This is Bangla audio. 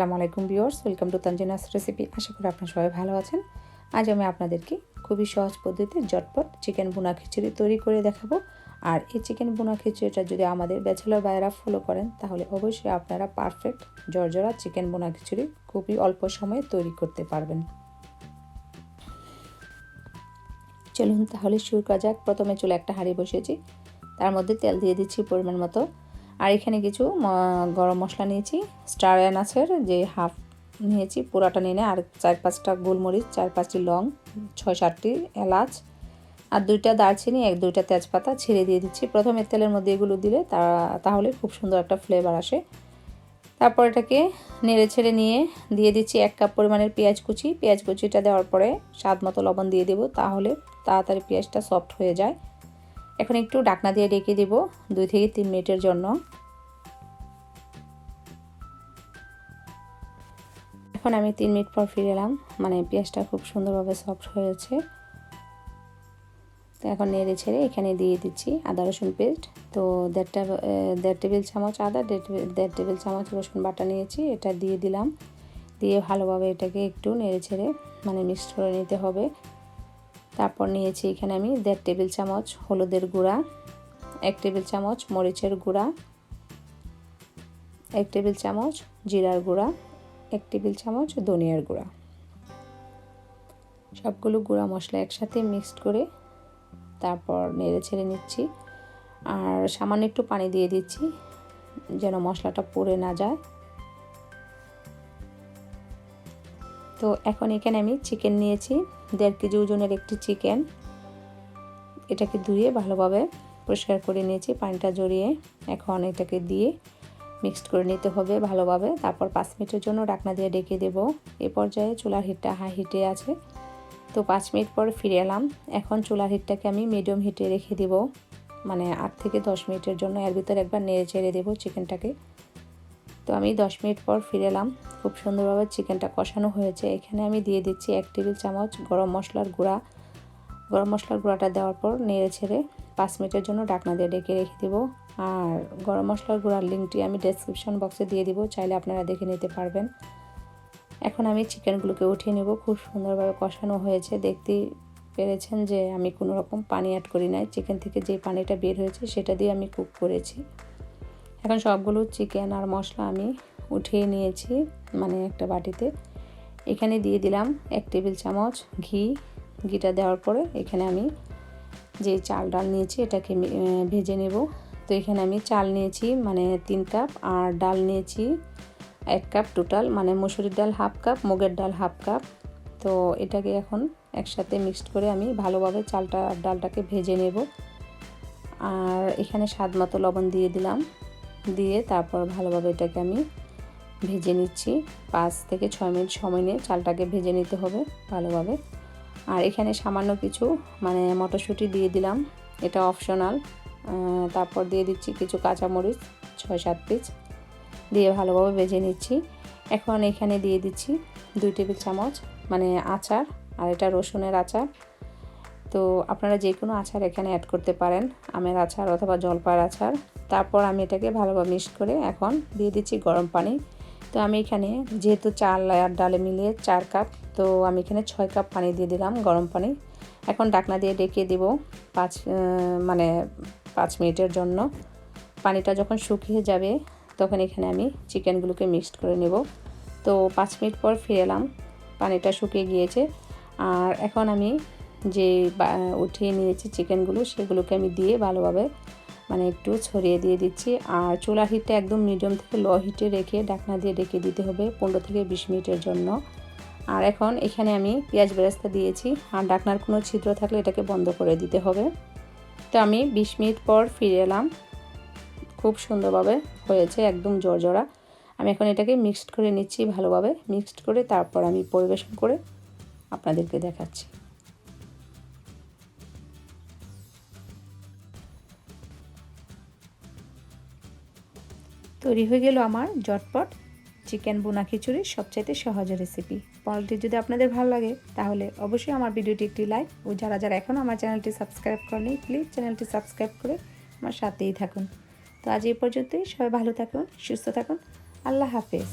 আসসালামু আলাইকুম viewers, welcome to Tanzina's recipe. আশা করি আপনারা সবাই ভালো আছেন। আজ আমি আপনাদেরকে খুবই সহজ পদ্ধতিতে ঝটপট চিকেন বুনা খিচুড়ি তৈরি করে দেখাবো। আর এই চিকেন বুনা খিচুড়িটা যদি আমাদের ব্যাচেলর ভাইয়েরা ফলো করেন তাহলে অবশ্যই আপনারা পারফেক্ট জর্জরা চিকেন বুনা খিচুড়ি খুবই অল্প সময়ে তৈরি করতে পারবেন। চলুন তাহলে শুরু করা যাক। প্রথমে চুলে একটা হাঁড়ি বসিয়েছি, তার মধ্যে তেল দিয়ে দিচ্ছি পরিমাণ মতো। আর এখানে কিছু গরম মশলা নিয়েছি, স্টার এনাসের যে হাফ নিয়েছি, পুরাটা নিয়ে আর 4-5টা গোলমরিচ, 4-5টি লং, 6-7টি এলাচ আর 2টা দারচিনি, 1-2টা তেজপাতা ছিঁড়ে দিয়ে দিচ্ছি। প্রথমে তেলের মধ্যে এগুলো দিলে তাহলে খুব সুন্দর একটা ফ্লেভার আসে। তারপর এটাকে নেড়ে ছেড়ে নিয়ে দিয়ে দিচ্ছি 1 কাপ পরিমাণের পেঁয়াজ কুচি। পেঁয়াজ কুচিটা দেওয়ার পরে স্বাদ মতো লবণ দিয়ে দেবো, তাহলে তাড়াতাড়ি পেঁয়াজটা সফট হয়ে যায়। এখন একটু ঢাকনা দিয়ে ঢেকে দেব 2 থেকে 3 মিনিটের জন্য। এখন আমি 3 মিনিট পর ফিরে এলাম, মানে পেঁয়াজটা খুব সুন্দরভাবে সফট হয়েছে। তো এখন নেড়ে ছেড়ে এখানে দিয়ে দিচ্ছি আদা রসুন পেস্ট। তো 1.5 টেবিল চামচ আদা, 1.5 টেবিল চামচ রসুন বাটা নিয়েছি, এটা দিয়ে দিলাম। দিয়ে ভালোভাবে এটাকে একটু নেড়ে ছেড়ে মানে মিক্সড করে নিতে হবে। তারপর নিয়েছি এখানে আমি 1.5 টেবিল চামচ হলুদের গুঁড়া, 1 টেবিল চামচ মরিচের গুঁড়া, 1 টেবিল চামচ জিরার গুঁড়া, 1 টেবিল চামচ ধনিয়ার গুঁড়া। সবগুলো গুঁড়া মশলা একসাথে মিক্সড করে তারপর নেড়ে ছেড়ে নিচ্ছি। আর সামান্য একটু পানি দিয়ে দিচ্ছি যেন মশলাটা পুড়ে না যায়। তো এখন এখানে আমি চিকেন নিয়েছি, 1.5 কেজি ওজনের একটি চিকেন। এটাকে ধুয়ে ভালোভাবে পরিষ্কার করে নিয়েছি পানিটা ঝরিয়ে। এখন এটাকে দিয়ে মিক্সড করে নিতে হবে ভালোভাবে। তারপর 5 মিনিটের জন্য ঢাকনা দিয়ে ঢেকে দেব। এই পর্যায়ে চুলার হিটটা হাই হিটে আছে। তো 5 মিনিট পর ফিরে এলাম। এখন চুলার হিটটাকে আমি মিডিয়াম হিটে রেখে দেব, মানে 8 থেকে 10 মিনিটের জন্য। এর ভিতরে একবার নেড়ে চেড়ে দেবো চিকেনটাকে। তো আমি 10 মিনিট পর ফিরে এলাম। খুব সুন্দরভাবে চিকেনটা কষানো হয়েছে। এখানে আমি দিয়ে দিচ্ছি 1 টেবিল চামচ গরম মশলার গুঁড়া। গরম মশলার গুঁড়াটা দেওয়ার পর নেড়ে ছেড়ে 5 মিনিটের জন্য ঢাকনা দিয়ে ঢেকে রেখে দেবো। আর গরম মশলার গুঁড়ার লিঙ্কটি আমি ডেসক্রিপশন বক্সে দিয়ে দিব, চাইলে আপনারা দেখে নিতে পারবেন। এখন আমি চিকেনগুলোকে উঠিয়ে নেব। খুব সুন্দরভাবে কষানো হয়েছে, দেখতেই পেরেছেন যে আমি কোনো রকম পানি অ্যাড করি নাই। চিকেন থেকে যে পানিটা বের হয়েছে সেটা দিয়ে আমি কুক করেছি। এখন সবগুলো চিকেন আর মশলা আমি উঠিয়ে নিয়েছি, মানে একটা বাটিতে। এখানে দিয়ে দিলাম 1 টেবিল চামচ ঘি। ঘিটা দেওয়ার পরে এখানে আমি যে চাল ডাল নিয়েছি এটাকে ভেজে নেব। তো এখানে আমি চাল নিয়েছি মানে 3 কাপ, আর ডাল নিয়েছি 1 কাপ টোটাল, মানে মুসুরির ডাল হাফ কাপ, মুগের ডাল হাফ কাপ। তো এটাকে এখন একসাথে মিক্সড করে আমি ভালোভাবে চালটা আর ডালটাকে ভেজে নেব। আর এখানে স্বাদ মতো লবণ দিয়ে দিলাম, দিয়ে তারপর ভালোভাবে এটাকে আমি ভেজে নিচ্ছি। 5 থেকে 6 মিনিট সময় নিয়ে চালটাকে ভেজে নিতে হবে ভালোভাবে। আর এখানে সামান্য কিছু মানে মটরশুঁটি দিয়ে দিলাম, এটা অপশনাল। তারপর দিয়ে দিচ্ছি কিছু কাঁচামরিচ 6-7 পিস, দিয়ে ভালোভাবে ভেজে নিচ্ছি। এখন এখানে দিয়ে দিচ্ছি 2 টেবিল চামচ মানে আচার, আর এটা রসুনের আচার। তো আপনারা যে কোনো আচার এখানে অ্যাড করতে পারেন, আমের আচার অথবা জলপাইয়ের আচার। তারপর আমি এটাকে ভালোভাবে মিক্স করে এখন দিয়ে দিচ্ছি গরম পানি। তো আমি এখানে যেহেতু চাল আর ডালে মিলিয়ে 4 কাপ, তো আমি এখানে 6 কাপ পানি দিয়ে দিলাম গরম পানি। এখন ঢাকনা দিয়ে ঢেকে দেব 5 মিনিটের জন্য। পানিটা যখন শুকিয়ে যাবে তখন এখানে আমি চিকেনগুলোকে মিক্সড করে নেব। তো 5 মিনিট পর ফিরে এলাম, পানিটা শুকিয়ে গিয়েছে। আর এখন আমি যে উঠিয়ে নিয়েছি চিকেনগুলো সেগুলোকে আমি দিয়ে ভালোভাবে মানে একটু ছড়িয়ে দিয়ে দিচ্ছি। আর চুলার হিটটা একদম মিডিয়াম থেকে লো হিটে রেখে ঢাকনা দিয়ে ঢেকে দিতে হবে 15 থেকে 20 মিনিটের জন্য। আর এখন এখানে আমি পেঁয়াজ বেরেস্তা দিয়েছি, আর ঢাকনার কোনো ছিদ্র থাকলে এটাকে বন্ধ করে দিতে হবে। তো আমি 20 মিনিট পর ফিরে এলাম। খুব সুন্দরভাবে হয়েছে, একদম জর্জরা। আমি এখন এটাকে মিক্সড করে নিচ্ছি ভালোভাবে। মিক্সড করে তারপর আমি পরিবেশন করে আপনাদেরকে দেখাচ্ছি। তৈরি হয়ে গেল আমার ঝটপট চিকেন বুনা খিচুড়ির সবচাইতে সহজ রেসিপি। পণ্যটি যদি আপনাদের ভালো লাগে তাহলে অবশ্যই আমার ভিডিওটি একটি লাইক, ও যারা যারা এখনও আমার চ্যানেলটি সাবস্ক্রাইব করেনি প্লিজ চ্যানেলটি সাবস্ক্রাইব করে আমার সাথেই থাকুন। তো আজ এই পর্যন্তই। সবাই ভালো থাকুন, সুস্থ থাকুন। আল্লাহ হাফেজ।